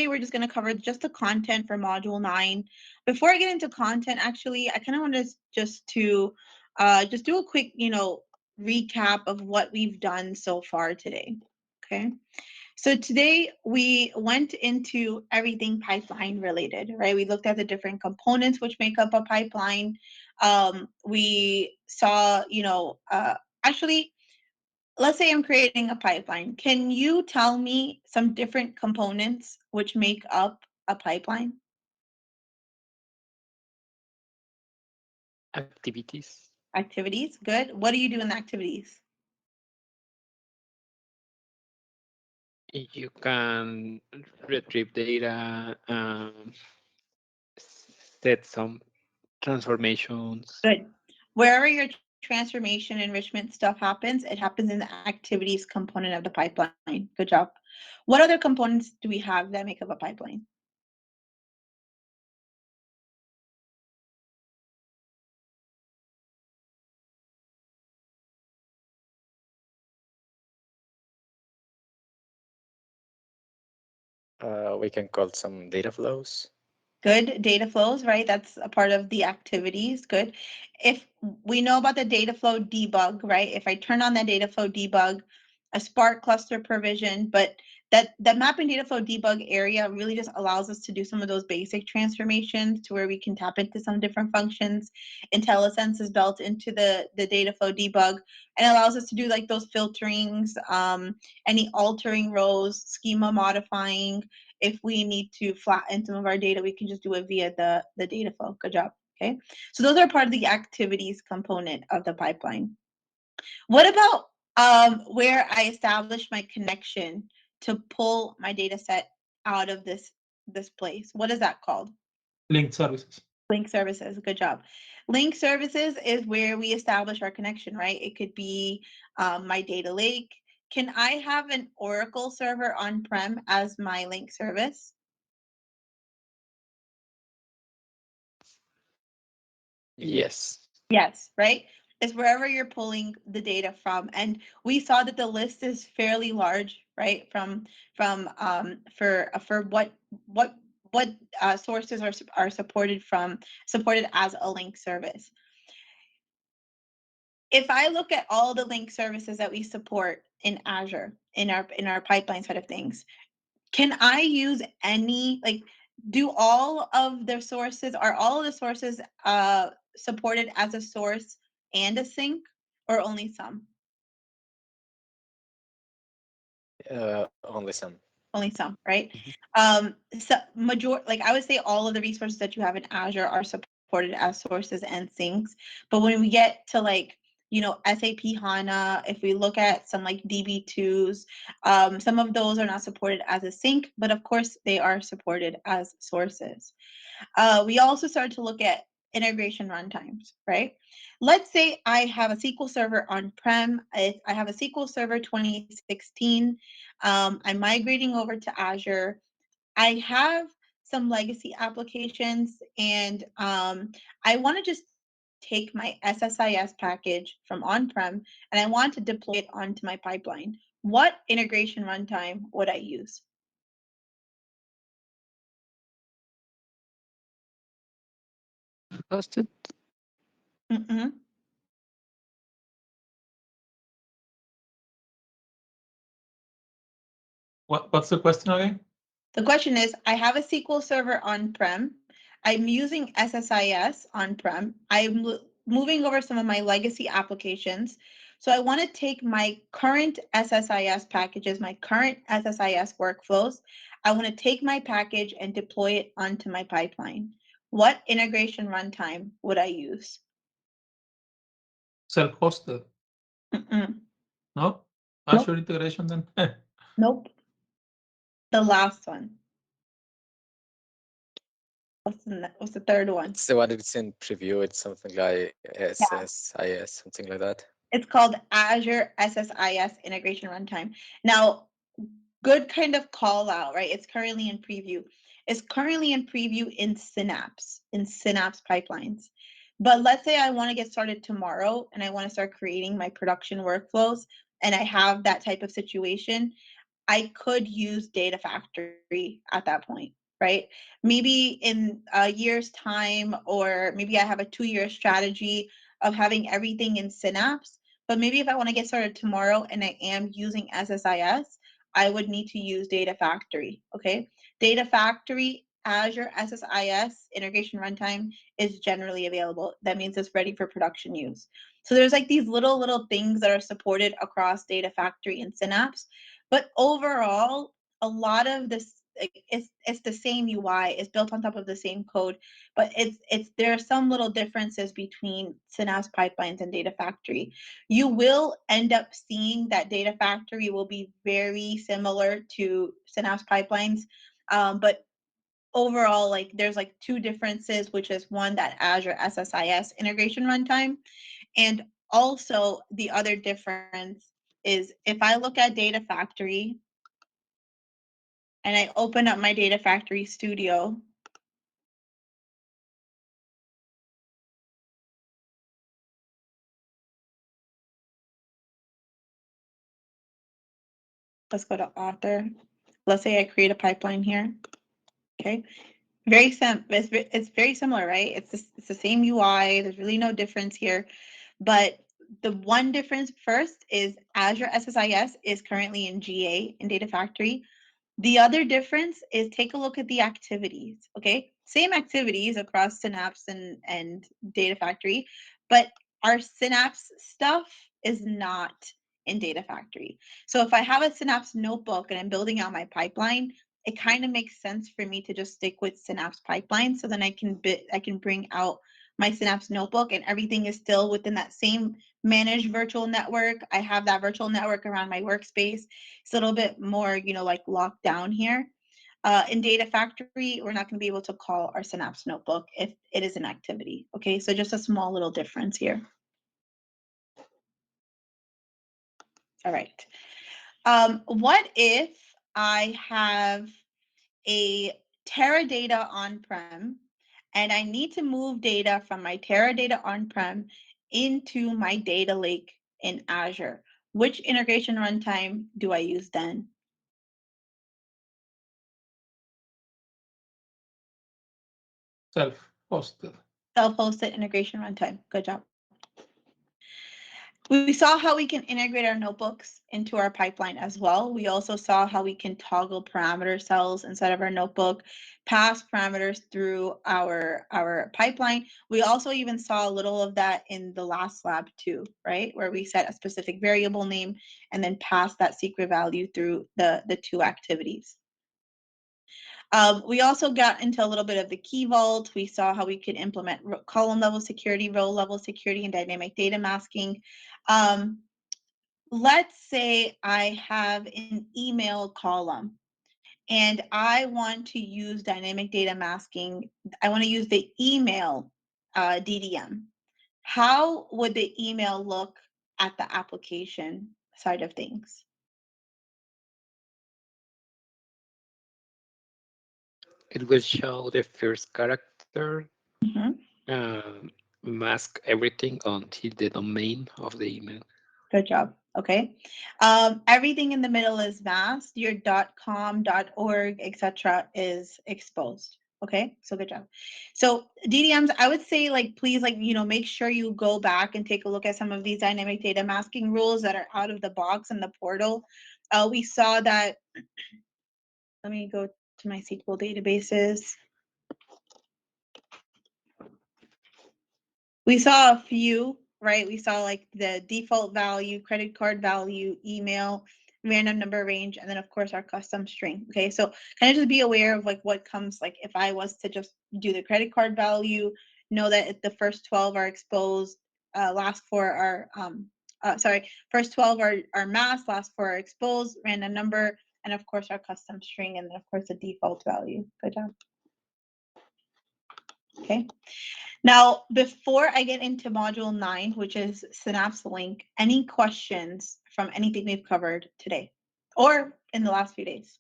we're just going to cover just the content for Module 9. Before I get into content, actually, I kind of want to just do a quick, recap of what we've done so far today. Okay. So today we went into everything pipeline related, right? We looked at the different components which make up a pipeline. We saw, actually, let's say I'm creating a pipeline. Can you tell me some different components which make up a pipeline? Activities. Activities, good. What do you do in the activities? You can retrieve data, set some transformations. Good. Wherever your transformation enrichment stuff happens, it happens in the activities component of the pipeline. Good job. What other components do we have that make up a pipeline? We can call some data flows. Good. Data flows, right? That's a part of the activities. Good. If we know about the data flow debug, right? If I turn on that data flow debug, a Spark cluster provision, but that mapping data flow debug area really just allows us to do some of those basic transformations to where we can tap into some different functions. IntelliSense is built into the data flow debug and allows us to do like those filterings, any altering rows, schema modifying. If we need to flatten some of our data, we can just do it via the data flow. Good job. Okay. So those are part of the activities component of the pipeline. What about where I establish my connection to pull my data set out of this place? What is that called? Link services. Link services. Good job. Link services is where we establish our connection, right? It could be my data lake. Can I have an Oracle server on-prem as my link service? Yes. Yes, right? It's wherever you're pulling the data from. And we saw that the list is fairly large, right? For what sources are supported as a link service. If I look at all the link services that we support in Azure in our pipeline side of things, can I use any, like, do all of the sources, are all of the sources supported as a source and a sink, or only some? Only some. Only some, right? Mhm. So like I would say all of the resources that you have in Azure are supported as sources and sinks. But when we get to like, SAP HANA, if we look at some like DB2s, some of those are not supported as a sink, but of course they are supported as sources. We also started to look at integration runtimes, right? Let's say I have a SQL Server on-prem. I have a SQL Server 2016. I'm migrating over to Azure. I have some legacy applications, and I want to just take my SSIS package from on-prem, and I want to deploy it onto my pipeline. What integration runtime would I use? Hosted. Mm-hmm. What's the question again? The question is, I have a SQL Server on-prem. I'm using SSIS on-prem. I'm moving over some of my legacy applications. So I want to take my current SSIS packages, my current SSIS workflows. I want to take my package and deploy it onto my pipeline. What integration runtime would I use? Self-hosted. Mm-mm. No? Nope. Azure integration then? Nope. The last one. What's the third one? It's the one that's in preview. It's something like SSIS, something like that. It's called Azure SSIS Integration Runtime. Now, good kind of call out, right? It's currently in preview. It's currently in preview in Synapse pipelines. But let's say I want to get started tomorrow and I want to start creating my production workflows and I have that type of situation. I could use Data Factory at that point, right? Maybe in a year's time, or maybe I have a 2-year strategy of having everything in Synapse. But maybe if I want to get started tomorrow and I am using SSIS, I would need to use Data Factory, okay? Data Factory, Azure SSIS integration runtime is generally available. That means it's ready for production use. So there's like these little things that are supported across Data Factory and Synapse. But overall, a lot of this, it's the same UI, it's built on top of the same code, but there are some little differences between Synapse pipelines and Data Factory. You will end up seeing that Data Factory will be very similar to Synapse pipelines, but overall, like there's like 2 differences, which is one, that Azure SSIS integration runtime, and also the other difference is if I look at Data Factory and I open up my Data Factory Studio, let's go to author. Let's say I create a pipeline here. Okay, very it's very similar, right? It's the same UI. There's really no difference here, but the one difference first is Azure SSIS is currently in GA in Data Factory. The other difference is take a look at the activities, okay? Same activities across Synapse and Data Factory, but our Synapse stuff is not in Data Factory. So if I have a Synapse notebook and I'm building out my pipeline, it kind of makes sense for me to just stick with Synapse pipeline, so then I can bring out my Synapse notebook and everything is still within that same managed virtual network. I have that virtual network around my workspace. It's a little bit more, like locked down here. In Data Factory, we're not going to be able to call our Synapse notebook if it is an activity. Okay, so just a small little difference here. All right. What if I have a Teradata on-prem and I need to move data from my Teradata on-prem into my data lake in Azure? Which integration runtime do I use then? Self-hosted. Self-hosted integration runtime. Good job. We saw how we can integrate our notebooks into our pipeline as well. We also saw how we can toggle parameter cells inside of our notebook, pass parameters through our pipeline. We also even saw a little of that in the last lab too, right? Where we set a specific variable name and then pass that secret value through the 2 activities. We also got into a little bit of the key vault. We saw how we could implement column level security, row level security, and dynamic data masking. Let's say I have an email column and I want to use dynamic data masking. I want to use the email DDM. How would the email look at the application side of things? It will show the first character, Mhm. mask everything until the domain of the email. Good job. Okay. Everything in the middle is masked. Your .com, .org, etc. is exposed. Okay. So good job. So DDMs, I would say please make sure you go back and take a look at some of these dynamic data masking rules that are out of the box in the portal. We saw that. Let me go to my SQL databases. We saw a few, right? We saw like the default value, credit card value, email, random number range, and then of course our custom string. Okay, so kind of just be aware of what comes, if I was to just do the credit card value, know that if the first 12 are exposed, last 4 are first 12 are masked, last 4 are exposed, random number, and of course our custom string, and then of course the default value. Good job. Okay. Now, before I get into module 9, which is Synapse Link, any questions from anything we've covered today or in the last few days?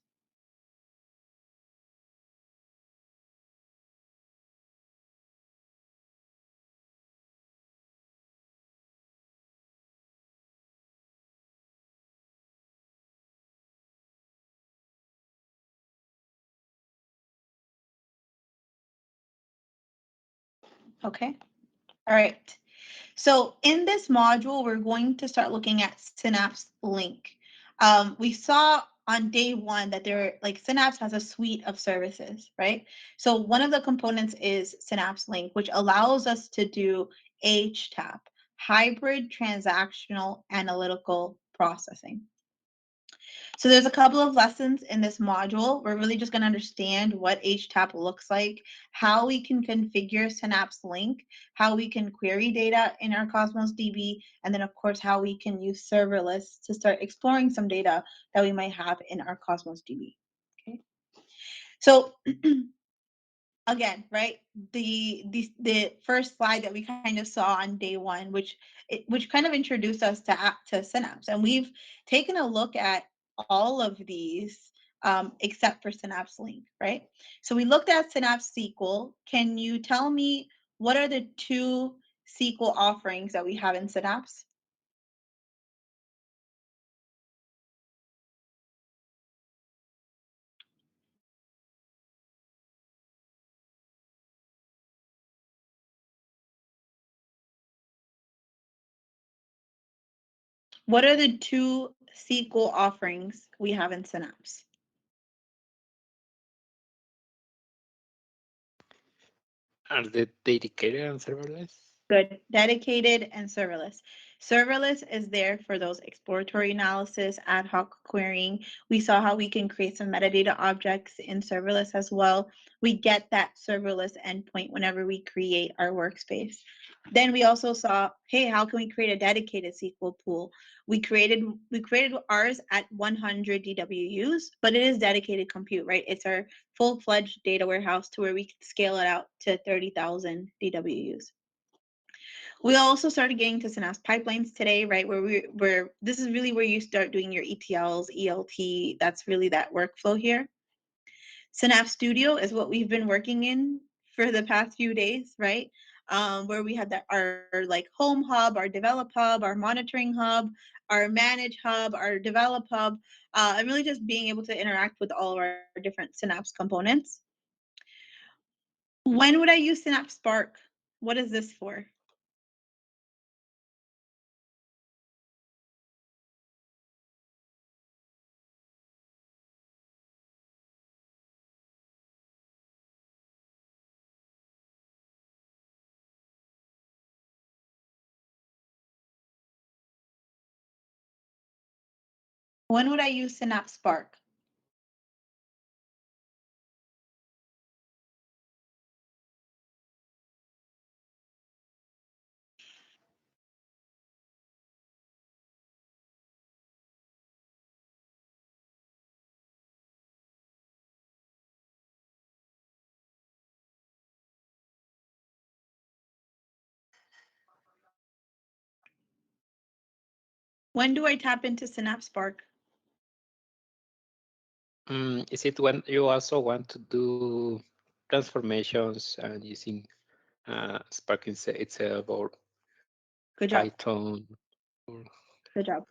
Okay. All right. So in this module, we're going to start looking at Synapse Link. We saw on day one that Synapse has a suite of services, right? So one of the components is Synapse Link, which allows us to do HTAP, hybrid transactional analytical processing. So there's a couple of lessons in this module. We're really just going to understand what HTAP looks like, how we can configure Synapse Link, how we can query data in our Cosmos DB, and then of course how we can use serverless to start exploring some data that we might have in our Cosmos DB. Okay. So again, right? The first slide that we kind of saw on day one, which kind of introduced us to Synapse, and we've taken a look at all of these except for Synapse Link, right? So we looked at Synapse SQL. Can you tell me what are the two SQL offerings that we have in Synapse? What are the two SQL offerings we have in Synapse? Are they dedicated and serverless? Good. Dedicated and serverless. Serverless is there for those exploratory analysis, ad hoc querying. We saw how we can create some metadata objects in serverless as well. We get that serverless endpoint whenever we create our workspace. Then we also saw, hey, how can we create a dedicated SQL pool? We created ours at 100 DWUs, but it is dedicated compute, right? It's our full-fledged data warehouse to where we can scale it out to 30,000 DWUs. We also started getting to Synapse pipelines today, right? Where this is really where you start doing your ETLs, ELT. That's really that workflow here. Synapse Studio is what we've been working in for the past few days, right? Where we had our home hub, our develop hub, our monitoring hub, our manage hub, our develop hub, and really just being able to interact with all of our different Synapse components. When would I use Synapse Spark? What is this for? When would I use Synapse Spark? When do I tap into Synapse Spark? Is it when you also want to do transformations and using Spark itself or Good job. Python? Good job.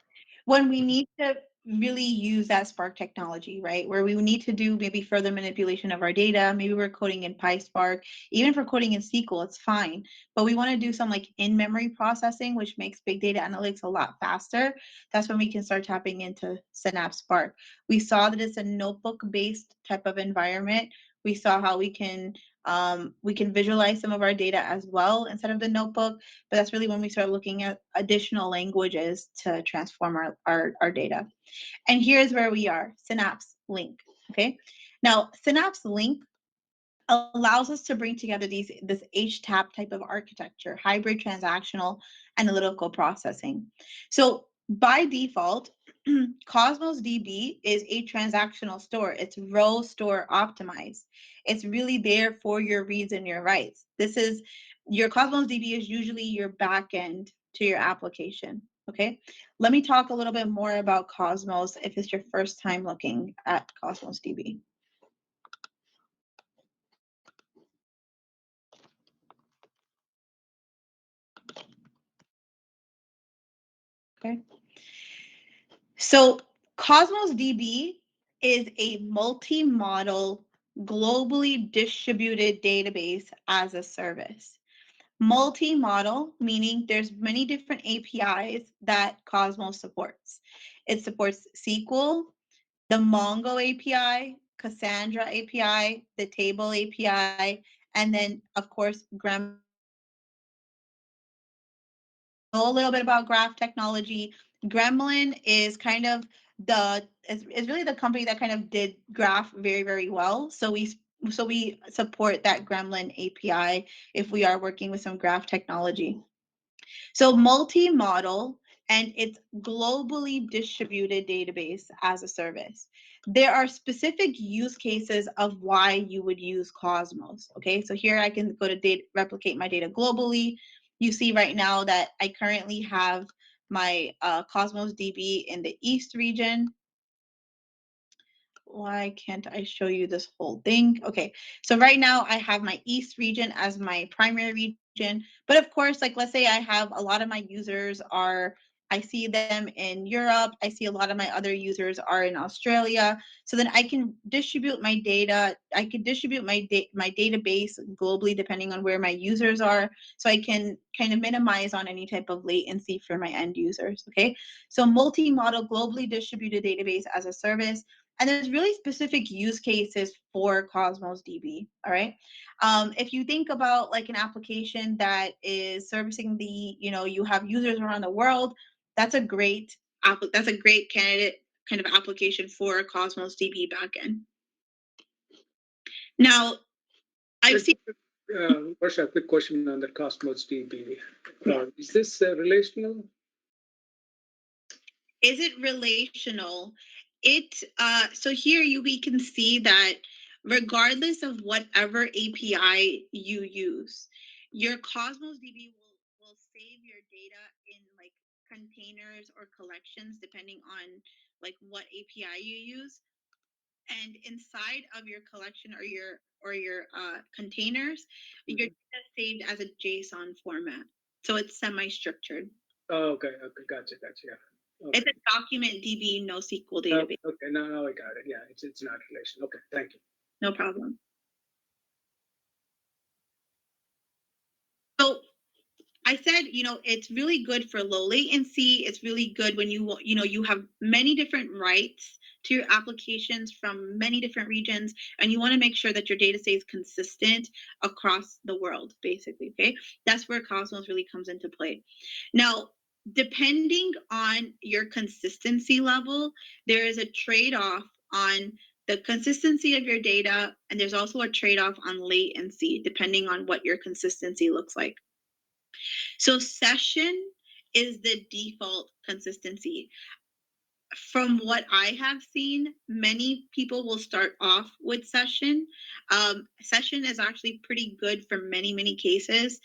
When we need to really use that Spark technology, right? Where we need to do maybe further manipulation of our data, maybe we're coding in PySpark, even if we're coding in SQL, it's fine. But we want to do some in-memory processing, which makes big data analytics a lot faster. That's when we can start tapping into Synapse Spark. We saw that it's a notebook-based type of environment. We saw how we can visualize some of our data as well instead of the notebook, but that's really when we start looking at additional languages to transform our data. And here's where we are, Synapse Link, okay? Now, Synapse Link allows us to bring together this HTAP type of architecture, hybrid transactional analytical processing. So by default, Cosmos DB is a transactional store. It's row store optimized. It's really there for your reads and your writes. This is your Cosmos DB is usually your backend to your application. Okay, let me talk a little bit more about Cosmos if it's your first time looking at Cosmos DB. Okay. So Cosmos DB is a multi-model, globally distributed database as a service. Multi-model, meaning there's many different APIs that Cosmos supports. It supports SQL, the Mongo API, Cassandra API, the Table API, and then of course, Gremlin. Know a little bit about graph technology. Gremlin is kind of is really the company that kind of did graph very, very well. So we support that Gremlin API if we are working with some graph technology. So multi-model and it's globally distributed database as a service. There are specific use cases of why you would use Cosmos. Okay, so here I can go to replicate my data globally. You see right now that I currently have my Cosmos DB in the East region. Why can't I show you this whole thing? Okay, so right now I have my East region as my primary region, but of course, like let's say I have a lot of my users I see them in Europe, I see a lot of my other users are in Australia, so then I can distribute my data, I can distribute my database globally depending on where my users are, so I can kind of minimize on any type of latency for my end users, okay? So multi-model globally distributed database as a service. And there's really specific use cases for Cosmos DB, all right? If you think about like an application that is servicing you have users around the world, that's a great candidate kind of application for Cosmos DB backend. Now, I've seen... Varsha, a quick question on the Cosmos DB. Is this relational? Is it relational? So here we can see that regardless of whatever API you use, your Cosmos DB will save your data in like containers or collections depending on like what API you use. And inside of your collection or your containers, your data is saved as a JSON format. So it's semi-structured. Oh, okay, gotcha, yeah. Okay. It's a document DB NoSQL database. Okay, now I got it. Yeah, it's not relational. Okay, thank you. No problem. So I said, it's really good for low latency. It's really good when you have many different writes to your applications from many different regions, and you want to make sure that your data stays consistent across the world, basically, okay? That's where Cosmos really comes into play. Now, depending on your consistency level, there is a trade-off on the consistency of your data, and there's also a trade-off on latency, depending on what your consistency looks like. So session is the default consistency. From what I have seen, many people will start off with session. Session is actually pretty good for many, many cases.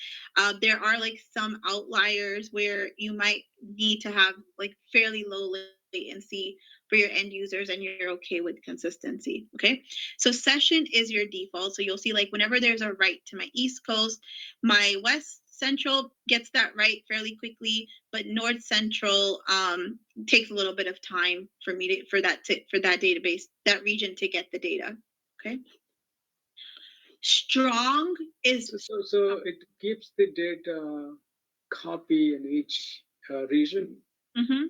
There are like some outliers where you might need to have like fairly low latency for your end users and you're okay with consistency, okay? So session is your default. So you'll see like whenever there's a write to my East Coast, my West Central gets that right fairly quickly, but North Central takes a little bit of time for that database, that region to get the data. Okay. Strong is so it keeps the data copy in each region. Mm-hmm.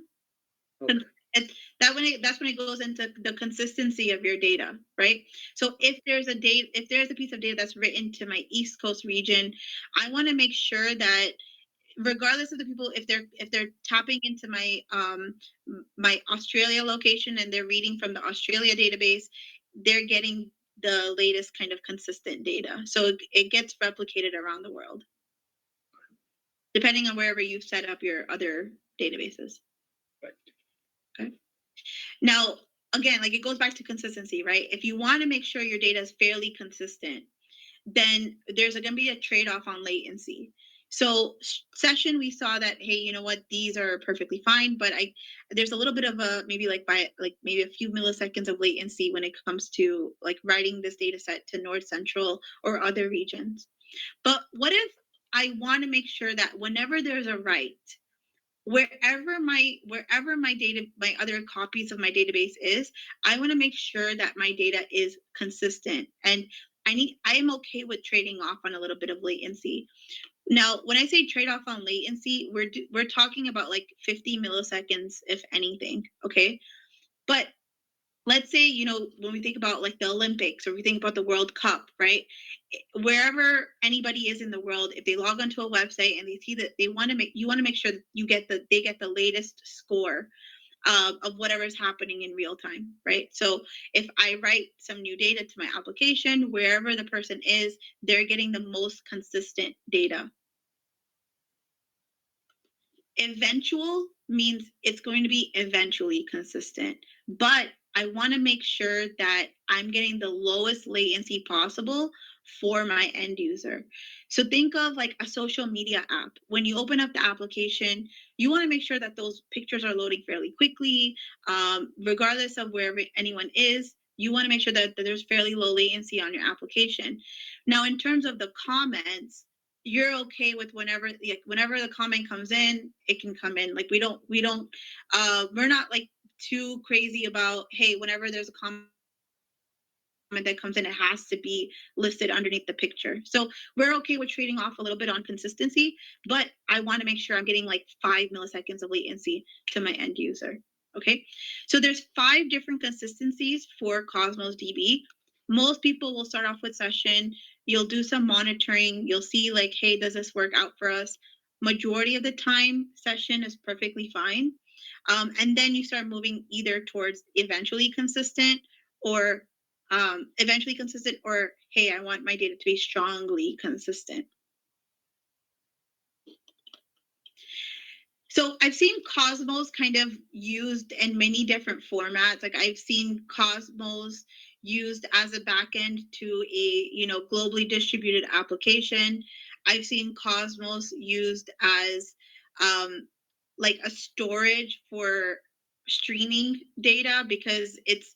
Okay. That's when it goes into the consistency of your data, right? So if there's a piece of data that's written to my East Coast region, I want to make sure that regardless of the people, if they're tapping into my Australia location and they're reading from the Australia database, they're getting the latest kind of consistent data. So it gets replicated around the world, depending on wherever you've set up your other databases. Right. Okay. Now, again, like it goes back to consistency, right? If you want to make sure your data is fairly consistent, then there's going to be a trade-off on latency. So session, we saw that, hey, you know what, these are perfectly fine, but there's a little bit of a maybe a few milliseconds of latency when it comes to like writing this data set to North Central or other regions. But what if I want to make sure that whenever there's a write, wherever my other copies of my database is, I want to make sure that my data is consistent, and I am okay with trading off on a little bit of latency. Now, when I say trade-off on latency, we're talking about like 50 milliseconds, if anything, okay? But let's say, you know, when we think about like the Olympics or we think about the World Cup, right? Wherever anybody is in the world, if they log onto a website and they see that you want to make sure that they get the latest score of whatever's happening in real time, right? So if I write some new data to my application, wherever the person is, they're getting the most consistent data. Eventual means it's going to be eventually consistent, but I want to make sure that I'm getting the lowest latency possible for my end user. So think of like a social media app. When you open up the application, you want to make sure that those pictures are loading fairly quickly, regardless of wherever anyone is. You want to make sure that there's fairly low latency on your application. Now, in terms of the comments, you're okay with whenever the comment comes in, it can come in. Like we're not like too crazy about, hey, whenever there's a comment that comes in, it has to be listed underneath the picture. So we're okay with trading off a little bit on consistency, but I want to make sure I'm getting like 5 milliseconds of latency to my end user. Okay, so there's 5 different consistencies for Cosmos DB. Most people will start off with session. You'll do some monitoring. You'll see like, hey, does this work out for us? Majority of the time, session is perfectly fine. And then you start moving either towards eventually consistent or hey, I want my data to be strongly consistent. So I've seen Cosmos kind of used in many different formats. Like I've seen Cosmos used as a backend to a, you know, globally distributed application. I've seen Cosmos used as like a storage for streaming data, because it's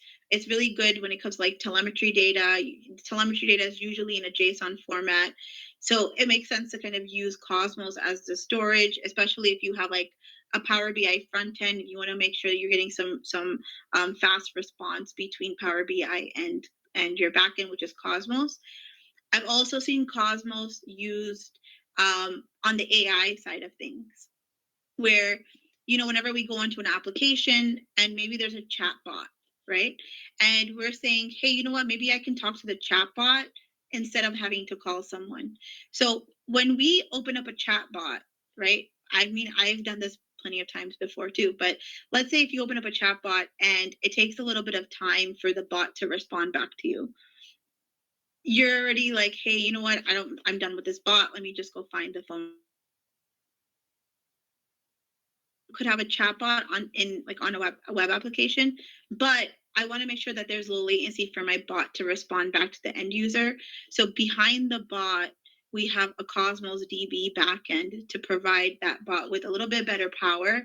really good when it comes to like telemetry data. Telemetry data is usually in a JSON format. So it makes sense to kind of use Cosmos as the storage, especially if you have like a Power BI front end. You want to make sure you're getting some fast response between Power BI and your backend, which is Cosmos. I've also seen Cosmos used on the AI side of things, where, you know, whenever we go into an application and maybe there's a chat bot, right? And we're saying, hey, you know what, maybe I can talk to the chat bot instead of having to call someone. So when we open up a chat bot, right? I mean, I've done this plenty of times before too, but let's say if you open up a chat bot and it takes a little bit of time for the bot to respond back to you, you're already like, hey, you know what, I'm done with this bot. Let me just go find the phone. Could have a chatbot on a web application, but I want to make sure that there's low latency for my bot to respond back to the end user. So behind the bot, we have a Cosmos DB backend to provide that bot with a little bit better power,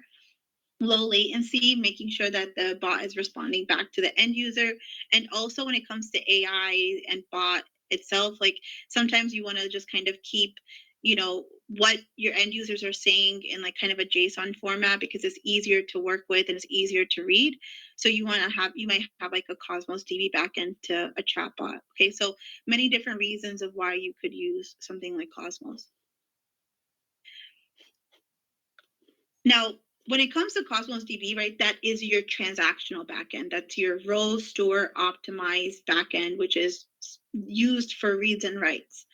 low latency, making sure that the bot is responding back to the end user. And also when it comes to AI and bot itself, like sometimes you want to just kind of keep, you know, what your end users are saying in like kind of a JSON format, because it's easier to work with and it's easier to read. So you might have like a Cosmos DB backend to a chatbot. Okay, so many different reasons of why you could use something like Cosmos. Now, when it comes to Cosmos DB, right, that is your transactional backend. That's your row store optimized backend, which is used for reads and writes.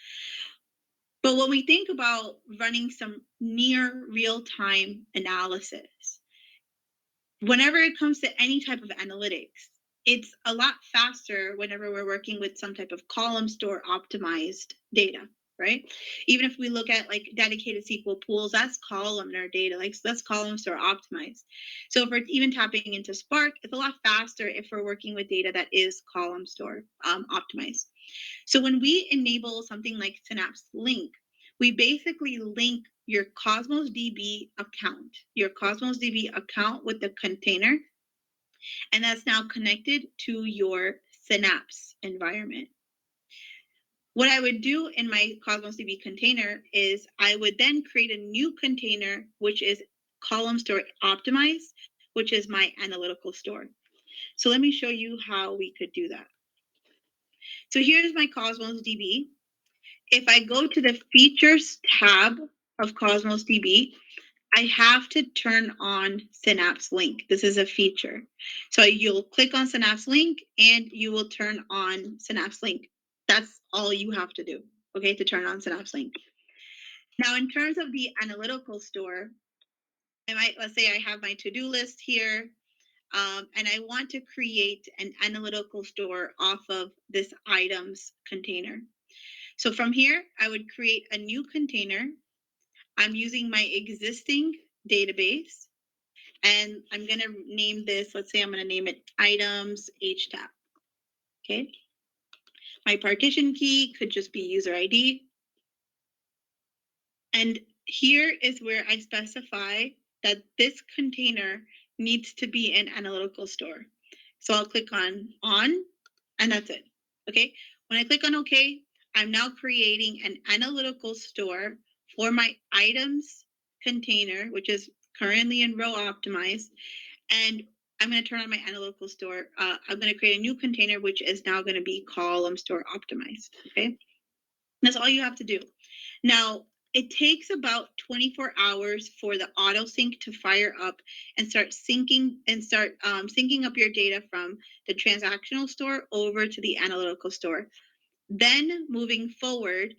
But when we think about running some near real-time analysis, whenever it comes to any type of analytics, it's a lot faster whenever we're working with some type of column store optimized data, right? Even if we look at like dedicated SQL pools, that's columnar data, like that's column store optimized. So if we're even tapping into Spark, it's a lot faster if we're working with data that is column store optimized. So when we enable something like Synapse Link, we basically link your Cosmos DB account with the container, and that's now connected to your Synapse environment. What I would do in my Cosmos DB container is I would then create a new container, which is column store optimized, which is my analytical store. So let me show you how we could do that. So here's my Cosmos DB. if I go to the features tab of Cosmos DB, I have to turn on Synapse Link. This is a feature. So you'll click on Synapse Link and you will turn on Synapse Link. That's all you have to do, okay, to turn on Synapse Link. Now, in terms of the analytical store, let's say I have my to-do list here, and I want to create an analytical store off of this items container. So from here, I would create a new container. I'm using my existing database, and I'm going to name this, let's say I'm going to name it items HTAP. Okay. My partition key could just be user ID. And here is where I specify that this container needs to be an analytical store. So I'll click on, and that's it. Okay. When I click on OK, I'm now creating an analytical store for my items container, which is currently in row optimized. And I'm going to turn on my analytical store. I'm going to create a new container, which is now going to be column store optimized. Okay. That's all you have to do. Now, it takes about 24 hours for the auto sync to fire up and start syncing up your data from the transactional store over to the analytical store. Then moving forward,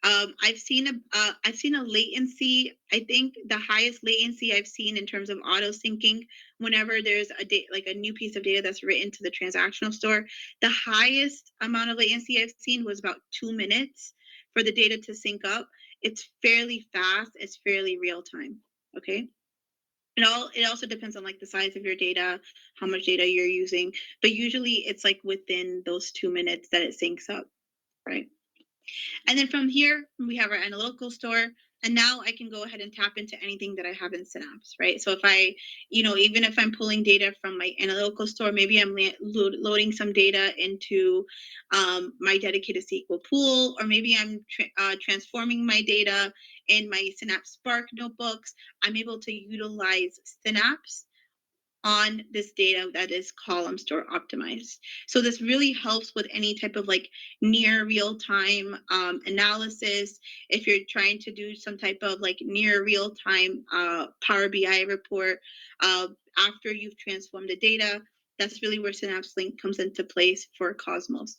I've seen a latency. I think the highest latency I've seen in terms of auto syncing, whenever there's a new piece of data that's written to the transactional store, the highest amount of latency I've seen was about 2 minutes for the data to sync up. It's fairly fast. It's fairly real time. Okay. It also depends on like the size of your data, how much data you're using, but usually it's like within those 2 minutes that it syncs up, right? And then from here, we have our analytical store. And now I can go ahead and tap into anything that I have in Synapse, right? So if I, even if I'm pulling data from my analytical store, maybe I'm loading some data into my dedicated SQL pool, or maybe I'm transforming my data in my Synapse Spark notebooks, I'm able to utilize Synapse on this data that is column store optimized. So this really helps with any type of like near real time analysis. If you're trying to do some type of like near real time Power BI report after you've transformed the data, that's really where Synapse Link comes into place for Cosmos.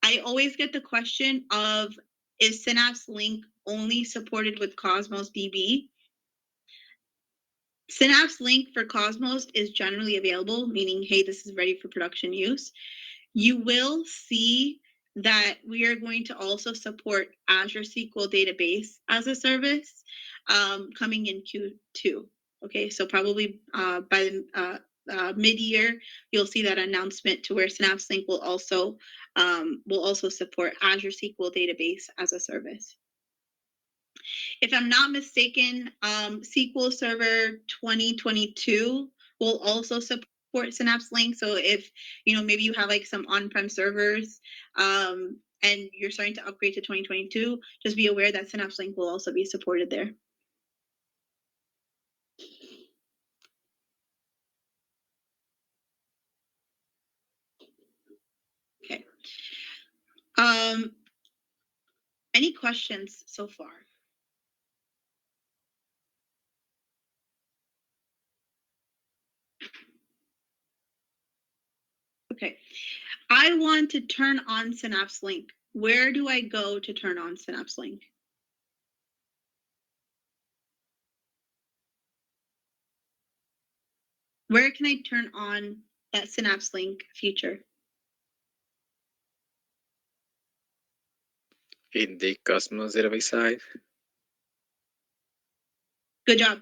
I always get the question of, is Synapse Link only supported with Cosmos DB? Synapse Link for Cosmos is generally available, meaning, hey, this is ready for production use. You will see that we are going to also support Azure SQL Database as a service coming in Q2. Okay, so probably by mid-year, you'll see that announcement to where Synapse Link will also support Azure SQL Database as a service. If I'm not mistaken, SQL Server 2022 will also support Synapse Link. So if, maybe you have like some on-prem servers and you're starting to upgrade to 2022, just be aware that Synapse Link will also be supported there. Okay. Any questions so far? Okay, I want to turn on Synapse Link. Where do I go to turn on Synapse Link? Where can I turn on that Synapse Link feature? In the Cosmos database side. Good job.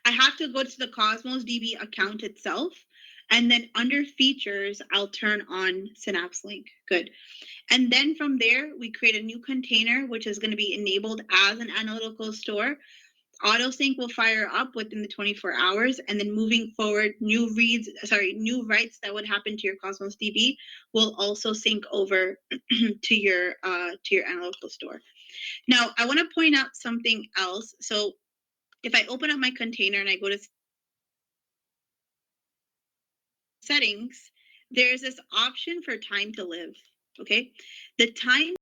I have to go to the Cosmos DB account itself, and then under features, I'll turn on Synapse Link. Good. And then from there, we create a new container, which is going to be enabled as an analytical store. AutoSync will fire up within the 24 hours, and then moving forward, new writes that would happen to your Cosmos DB will also sync over to your analytical store. Now, I want to point out something else. So if I open up my container and I go to settings, there's this option for time to live. Okay, the time